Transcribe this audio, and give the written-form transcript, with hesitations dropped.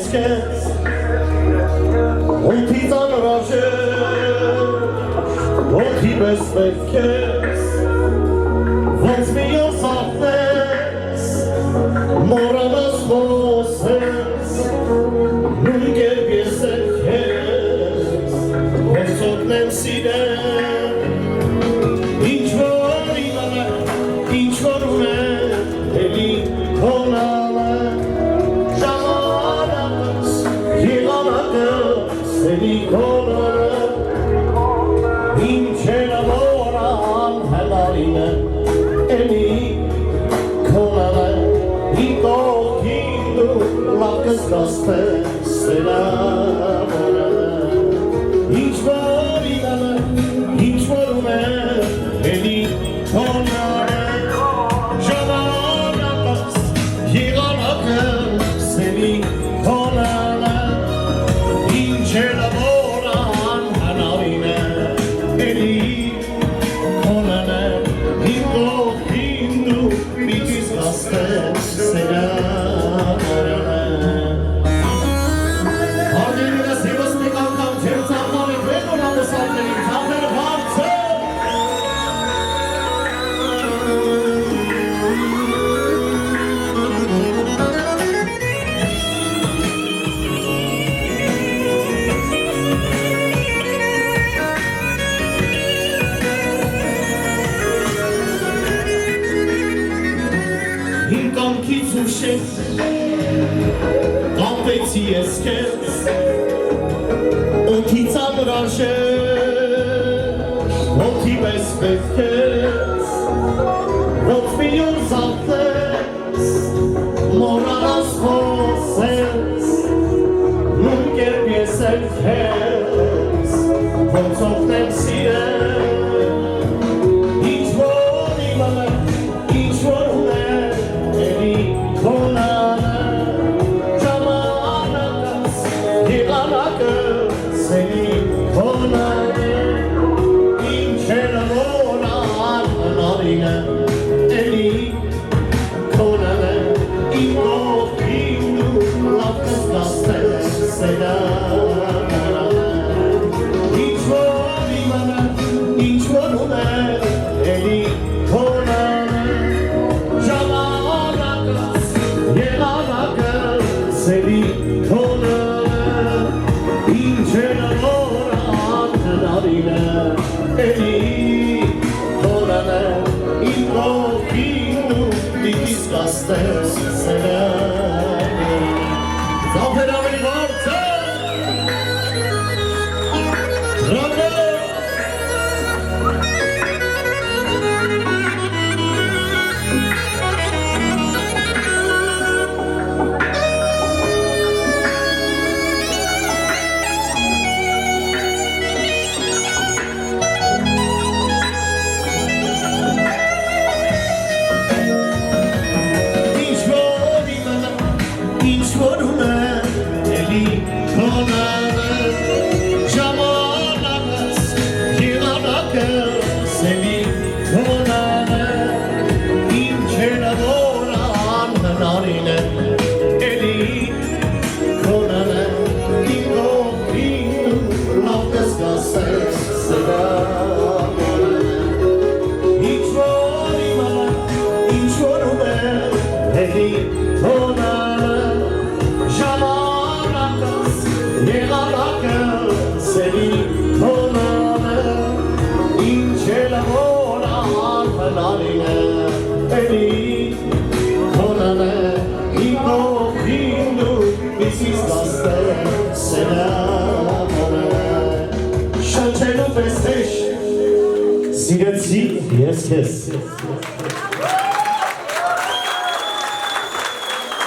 ես քեզ Ոնթի ծանրաժե Ոնթի պես պետք ես Ոնց մի օր սաղթես Մորանաս խոսես Նույն կերպ ես էլ քեզ Ոնց օգնեմ սիրեմ Ինչ որ իմանա Ինչ որ ունեմ Էլի քոնալ Ժամանակս Եղանակս Էլի քոնալ Ինչ էլ ամորան հելարին է Էլի քոնալ Իմ կողքին դու լավ կզգաստես Սելամորը Ինչ որ իմանա Ինչ որ ունեմ Էլի քոնալ Ժամանակս Եղանակս Էլի քոնալ Ինչ էլ ամորան հնարին է Էլի քոնալ Իմ կողքին դու պիտի զգաստես Սելամորը Հարգելուս հիվս մեկ անգամ չեմ ծաղմանը վենոր ամուսատներին ծաղմերը վարձը Իմ կամքից ուշեց Կամպեցի ես քեզ Օդի ծանրաժե Օդի պես պետք ես Ոնց մի օր զավթես Մորանաս խոսես Նույն կերպ ես էլ քեզ Ոնց օգնեմ սիրեմ Ինչ որ իմանամ Ինչ որ ունեմ Էլի քոնալ Ժամանակս Եղանակս Էլի քոնալ Ինչ էլ ամորան հնարին է Էլի քոնալ Իմ կողքին դու լավ կզգաստես Սելամորը Ինչ որ իմանամ Ինչ որ ունեմ Էլի քոնալ Ժամանակս Եղանակս Էլի քոնալ Ինչ էլ ամորան հնարին է Էլի քոնալ Իմ կողքին դու պիտի զգաստես Սելամորը Ծափեր ավելի վարձը Բրավո Ինչ որ ունեմ Էլի քոնալ Ժամանակս Եղանակս Էլի քոնալ Ինչ էլ ամորան հնարին է Էլի քոնալ Իմ կողքին դու լավ կզգաստես Սելամորը Ինչ որ իմանամ Ինչ որ ունեմ Էլի քոնալ Ժամանակս Եղանակս Էլի քոնալ Ինչ էլ ամորան հնարին է Էլի քոնալ Իմ կողքին դու պիտի զգաստես Սելամորը Շնչելու պես հեշտ Սիրեցի ես քեզ